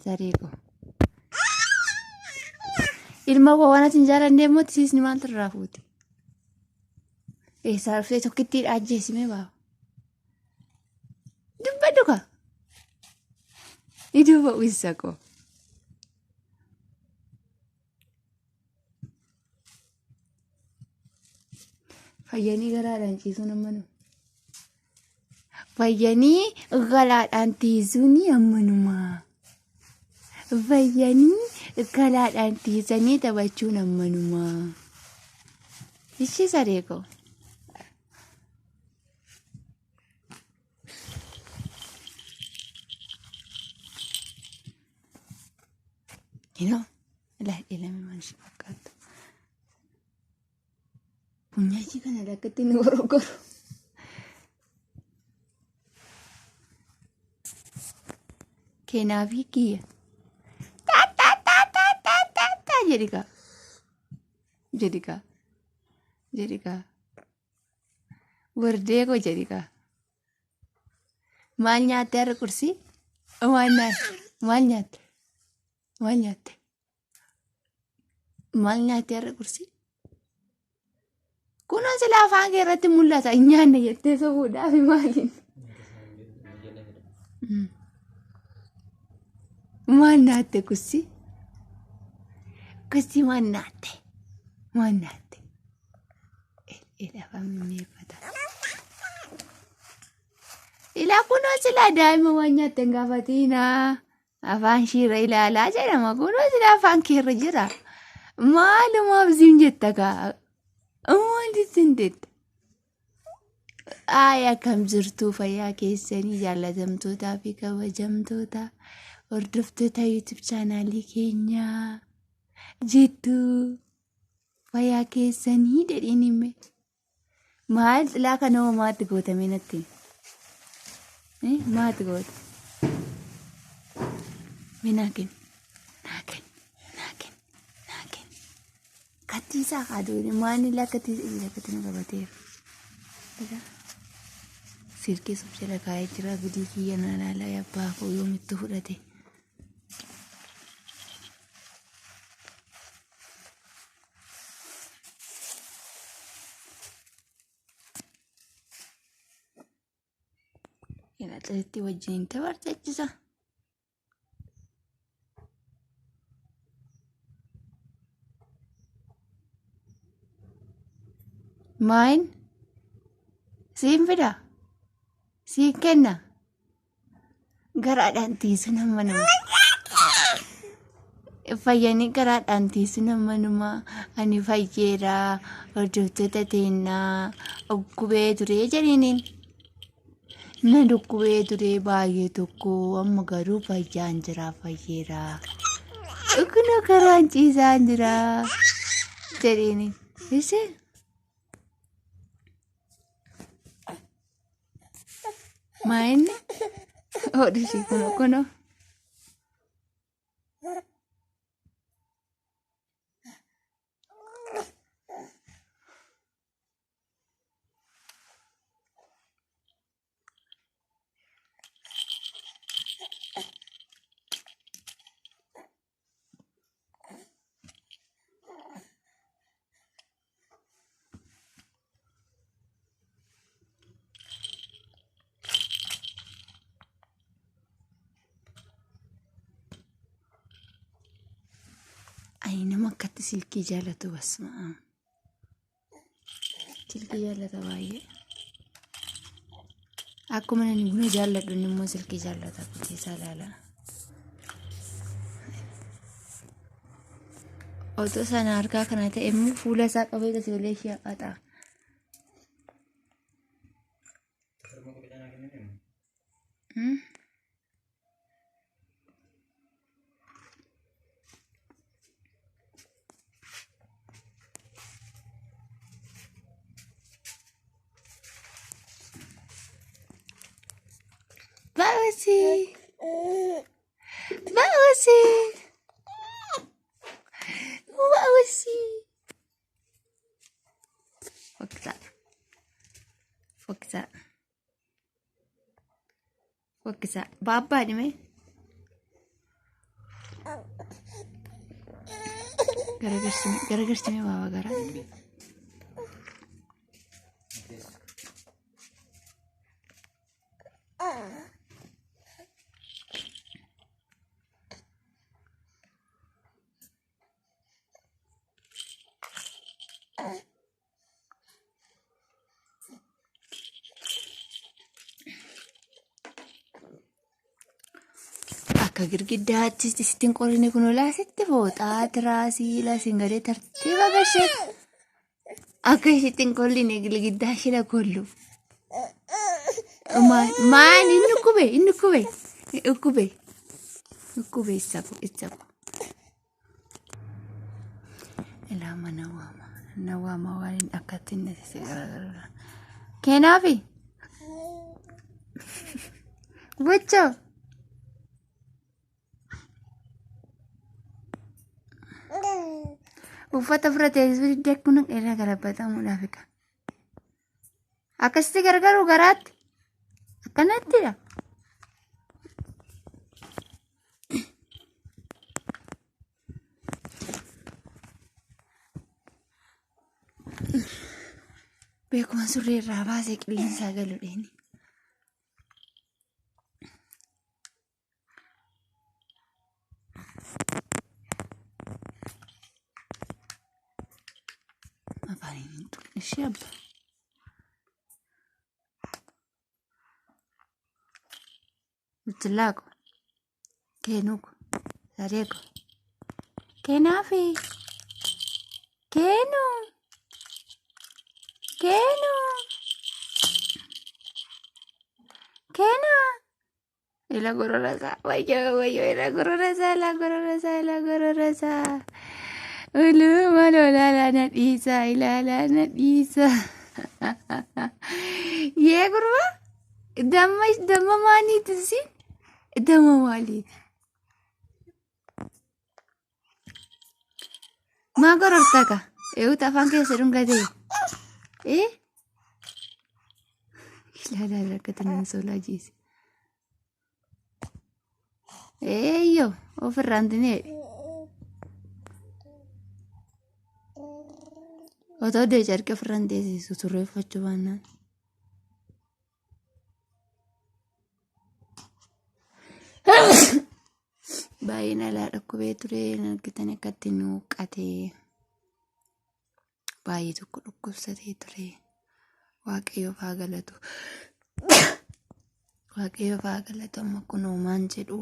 Zariiko. Ilma koo waan ati hin jaalannee immoo siisni maaltu irraa fuuti? Eessaa dhuftee tokkittiin ajjeesimee ba'a. Dubbadhu kaa. Iddoo ba'uusa koo. Fayyanii garaadhaan ciisuun ammanuma. Fayyanii garaadhaan ciisuun ammanuma. Fayyanii garaadhaan ciisanii taphachuun ammanuma. Ishii Zariiko. Laadhee lama maalishee fakkaatu. Bunyaachii kana lakkatti inni gorogoro. Keenaafi kiyya. Taataataataataata jedhikaa. Wardee koo jedhikaa. Maal nyaatte har'a qursii? Maal nyaatte har'a qursii? Kunuun sila afaan kee irratti mul'ata. Hin nyaanne jettee sobuudhaaf maaliin? Maal nyaatte qursii? Qursii maal nyaatte? Afaan mi'eeffata. Ilaa kunuun sila daa'ima waan nyaatte hin gaafatiinaa. Afaan shiirra ilaalaa jedhama. Kunuun sila afaan kee irra jira. Maalumaaf siin jetta kaa? Wanti siin jetta? Akkam jirtuu fayyaa keessanii jaallatamtootaa fi kabajamtoota hordoftoota YouTube chaanaalii keenyaa jettuu fayyaa keessanii jedhiin hime. Maal xilaa kana maatti gootame natti? Maatti goote? Minaakin. Katiisaa kaaduu maani lakkatti nu qabateera. Sirkee suuf jala kaa'ee jira. Gudii kiyya na laalaa yabbaa koo yoomitti fudhate. Ilaalchatti wajjin taphachisa. Main? Siin fida? Siin kenna? Garaadhaan tiisuun ammanuma. Fayyanii garaadhaan tiisuun ammanuma. Ani fayyeera. Hordoftoota teennaa. Dhukkubee turee jedhiniin. Na dhukkubee turee baay'ee tokko. Amma garuu fayyaan jira fayyeera. Kunoo karaan ciisaan jira jedhiniin. Ishee? Main? Di sini kuno. Aina makkatti silkii jaalatu basmaa. Silkii jaalata baay'ee. Akkuma nani buna jaalladhu immoo silkii jaalata kutiisaa laala. Otoo sana harkaa kana ta'e immoo fuula isaa qabee tasii olee ishee haqataa. Bausi. Faksa. Baba ni me? Garagarsi bawa gara. Akka girgiddaatti sittiin qorini kun laasitti fooxaa tiraasii lasiin gadee tartiiba gashee akka sittiin qolline girgiddaa shila kollu. Maan ukkube isaku. Ilama nawama waliin akkatti nasi garagara. Kenaafi wacco. Uffata fudhatee isbidda kun irra garabbatamuudhaaf eega. Akkasitti gargaaru garaatti akkanattidha. Beekuma surree irraa baasee qilleensaa galuudheeni. Afaaniin ishee abba. Mutilaako. Keenuko. Sareeko. Keenaafi. Keenu. Keena. Ila gororasa. Wayyo ila gororasa. Ulu malu lala Isa. Ye kurba. Damma mani tisi. Damma wali. Ma gorortaka. Utafan keessa dhungate. Lala katanan sola jisi. Yo, ofirraan dinee. Otoo dee jarqe ofirraan deesisu turreeffachuu baannaan. Baay'een alaa dhukkubee ture argitan akkatti nuuqqatee baay'ee tokko dhukkubsatee ture. Waaqayyoof haa galatu. Amma kun uumaan jedhu.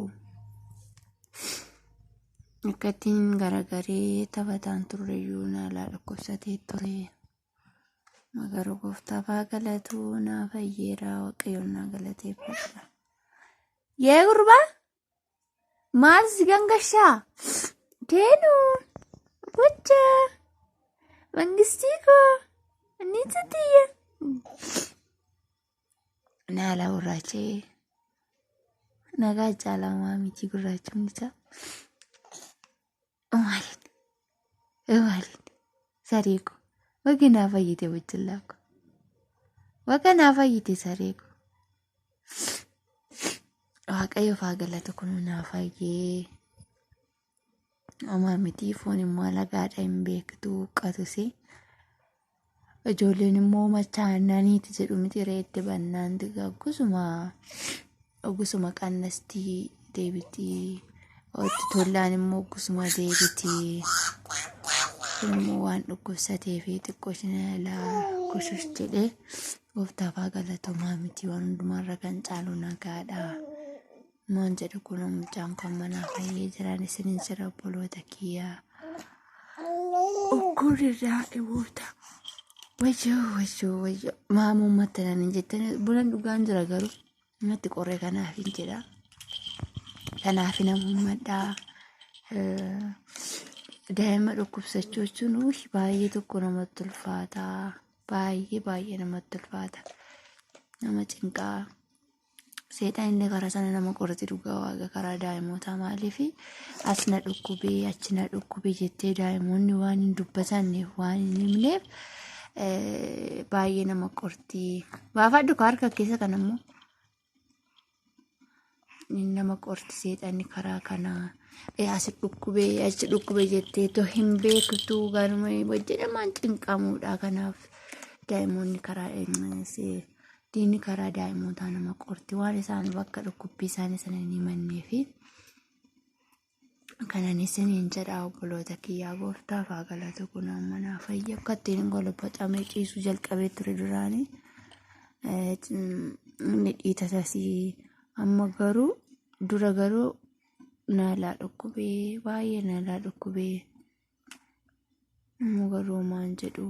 Akkattiin garagaree taphataan turreeyyuu naalaa dhukkubsatee ture. Magaruu gooftaaf haa galatu naa fayyeera waaqayyoon naa galateeffadha. Yee gurbaa maal si gangashaa? Keenu gocha mangistii koo ni tatiya. Naalaa gurraachee nagaa jaalamaa miti gurraachuun isaa. Maalin sareeko wakanaa fayyite wajjillaako wakanaa fayyite sareeko waaqayyoof haa galatu kun naa fayyee amaa miti foon immoo lagaadha hin beektu qatuse ijoolleen immoo machaannaniiti jedhu miti reedde bannaan diga ogusuma qannastii deebitii otti tollaan immoo ogusuma deebitii immoo waan dhukkubsatee fi xiqqoo shinalaa kushus jedhee gooftaaf haa galatamaa miti waan hundumarra kan caalu nagaadha. Maan jedhu kun mucaan kan manaa fayyee jiran isiniin jira obboloota kiyyaa. Okkurirraa dhiboota. Wayyo maamuun mattanan hin jettanii bulan dhugaan jira garuu namatti qorree kanaaf hin jedha. Kanaaf namummadhaa. Daa'ima dhukkubsachuu jechuun baay'ee tokko namatti ulfaata. Baay'ee namatti ulfaata. Nama cinqaa. Seetaan inni karaa sana nama qorati dhugaa waaqa karaa daa'imootaa maaliifi as na dhukkubee achi na dhukkubee jettee daa'imoonni waan hin dubbatanneef waan hin himneef baay'ee nama qorti. Baafadhu harka keessa kan ammoo nama qorti seexanni karaa kanaa as dhukkubee jettee too hin beektu ganuma wajjinamaan cinqamuudha. Kanaaf daa'imoonni karaa diinni karaa daa'imootaa nama qorti waan isaan bakka dhukkubbii isaanii sana hin himannee fi kananis niin jedha obboloota kiyyaa gooftaaf haa galatu. Kun amma naa fayya akka ittiin golbocamee ciisuu jalqabee ture duraanii inni dhiitasasii amma dura garuu naalaa dhukkubee baay'ee naalaa dhukkubee amma garuu maan jedhu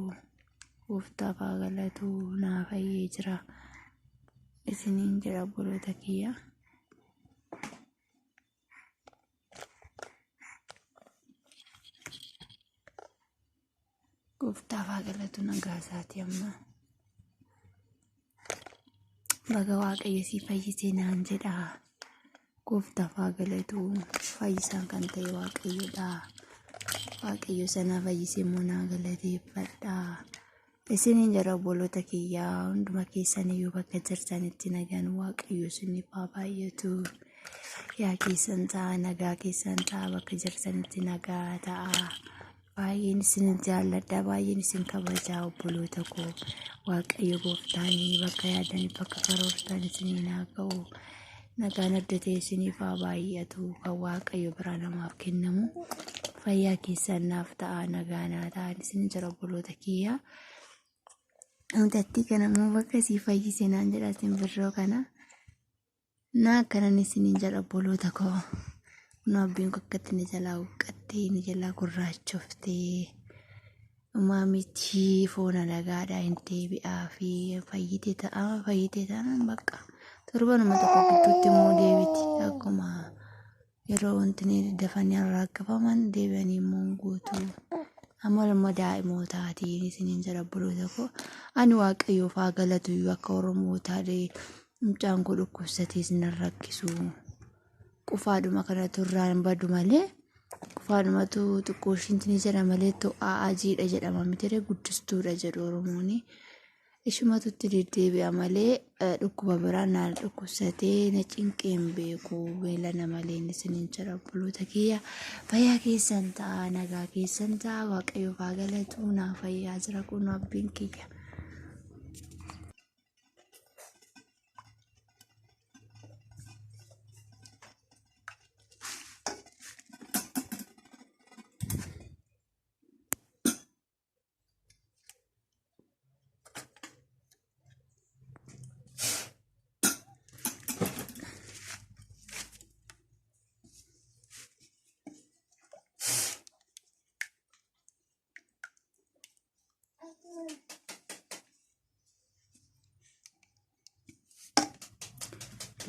gooftaaf haa galatu naa fayyee jira isiniin jedha obboloota kiyyaa. Gooftaaf haa galatu nagaa isaati amma. Baga Waaqayyo si fayyisee naan jedha. Gooftaaf haa galatu fayyisaan kan ta'e Waaqayyodha. Waaqayyo sana fayyisee immoo naa galateeffadha. Isiniin jedha obboloota kiyyaa hunduma keessaniyyuu bakka jirtanitti nagaan Waaqayyo isiniif haa baay'atu. Yaa keessan ta'a nagaa keessan ta'a bakka jirtanitti nagaa ta'a. Baay'een isin jaalladha baay'een isin kabajaa obboloota koo. Waaqayyo gooftaanii bakka yaadanii bakka karoortan isiniin haa ga'u. Nagaan adda ta'e isiniif haa baay'atu kan Waaqayyo biraa namaaf kennamu. Fayyaa keessan naaf ta'a nagaa naa ta'an isin jira obboloota kiyyaa. Amtattii kana immoo bakka si fayyisee naan jedha isin birroo kana. Naa akkanan isiniin jedha obboloota koo. Naabbiin kokkatti ni jalaa huqqattee ni jalaa gurraachoftee maamichi foona nagaadhaa hin deebi'aa fi fayyitee ta'an bakka torbanuma tokko gidduutti immoo deebiti akkuma yeroo wanti dafanii raakkafaman deebi'anii immoo guutuu amma daa'imootaatiin isiniin jira obboloota koo. Ani Waaqayyoof haa galatu akka Oromootaadha mucaan koo dhukkubsatees nan rakkisu. Qufaadhuma kana turraan badu malee qufaadhumatu xiqqoo ishintini jedha malee to'aa ajiidha jedhama miti guddistuudha jedhu Oromooni. Ishumatutti deddeebi'a malee dhukkuba biraan naan dhukkubsatee na cinqeen beeku beelana malee isiniin jira obboloota kiyya. Fayyaa keessan ta'a nagaa keessan ta'a Waaqayyoof haa galatu naa fayyaa jira kun abbiin kiyya.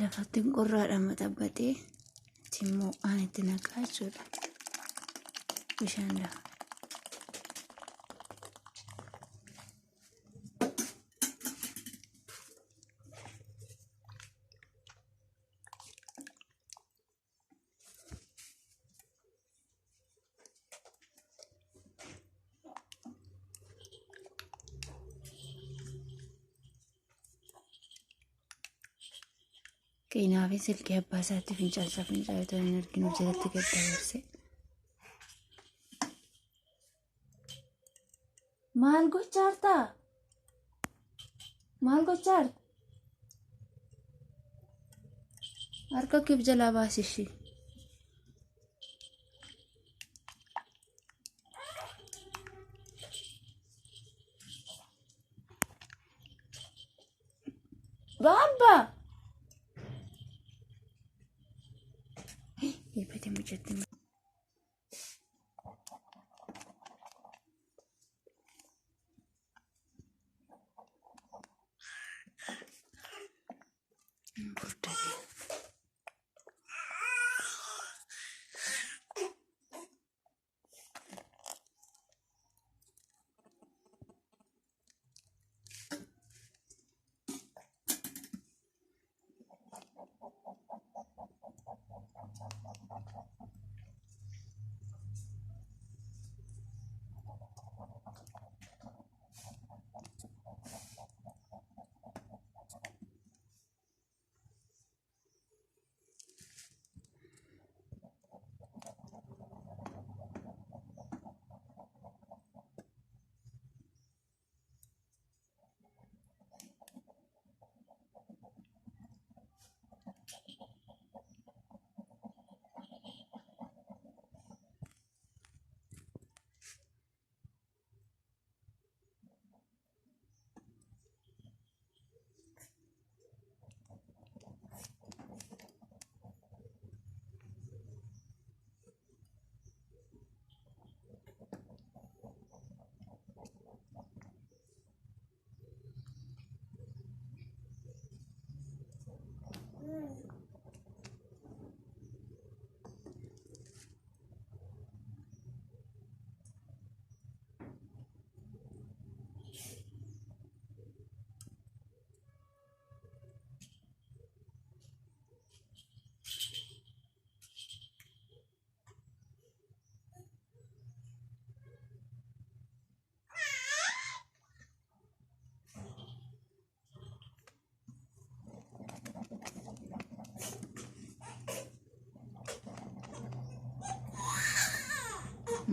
Lafatti qorraadhaan maxabbatee immoo aan itti naqaa jechuudha. Bishaan lafa. Keenyaa fi silkii abbaa isaatti fincaalsaa fincaaltoo hin arginu jalatti gad dabarse. Maal gochaa jirta? Maal gochaa jirta? Harka kee jalaa baasishi. Bamba! Ibate mucatti.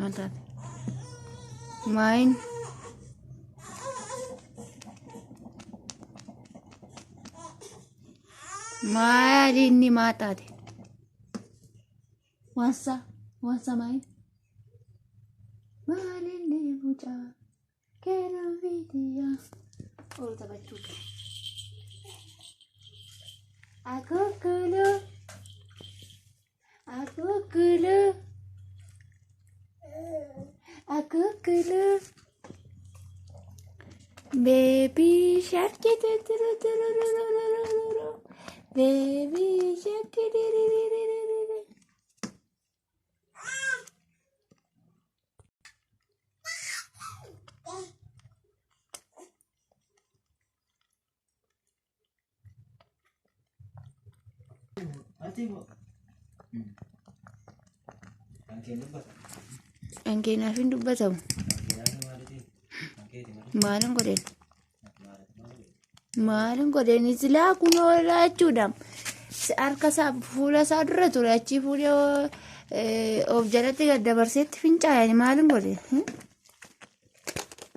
Mantap. Main. Main ini mata deh. Wasa main. Main ini bocah. Kena video. Oh, tak baca. Aku kelu. Baby shark, baby shark, Angke nafin dubbatamu. Maalin godeen silaa kunoo laachuudhaam harka isaa fuula isaa dura ture achi fuudhee of jalatti gad dabarseetti fincaa'e maalin godeen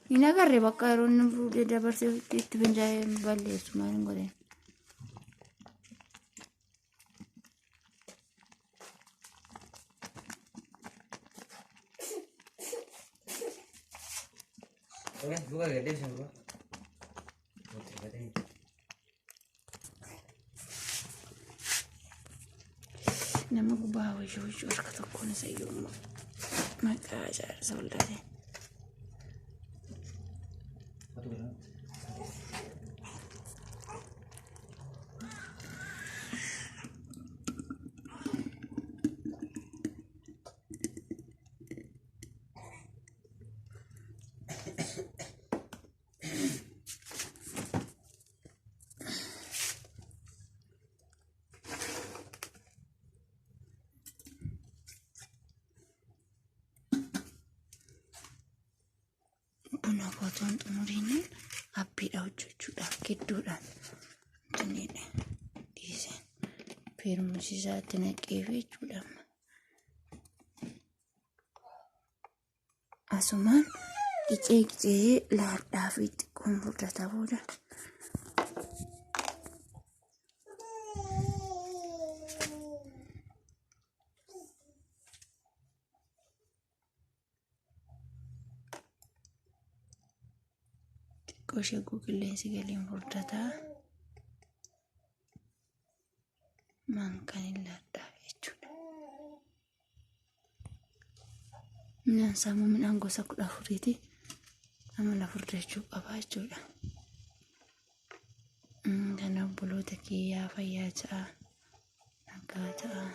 hin agarre bakka yeroo inni fuudhee dabarsee itti fincaa'e balleessu maalin godeen. Buka gede sih bro. Nama gubaa wajjin harka tokkoon isa iyyuu maqaa ijaarsa waldaadhe. Buna fotoon xumuriin abbiidha hojjechuudhaaf gidduudhaan tuniidha dhiiseen peermusiisaatti naqeef jechuudha. Asumaan qicee laadhaa fi xiqqoon furdata booda Goshee qilleensi galiin furdataa maankaan hin laadhaa jechuudha. Midhaan sammuu midhaan gosa 14ti amala furdachuu qaba jechuudha. Kana obboloota kiyyaa fayyaa ta'a nagaa ta'a.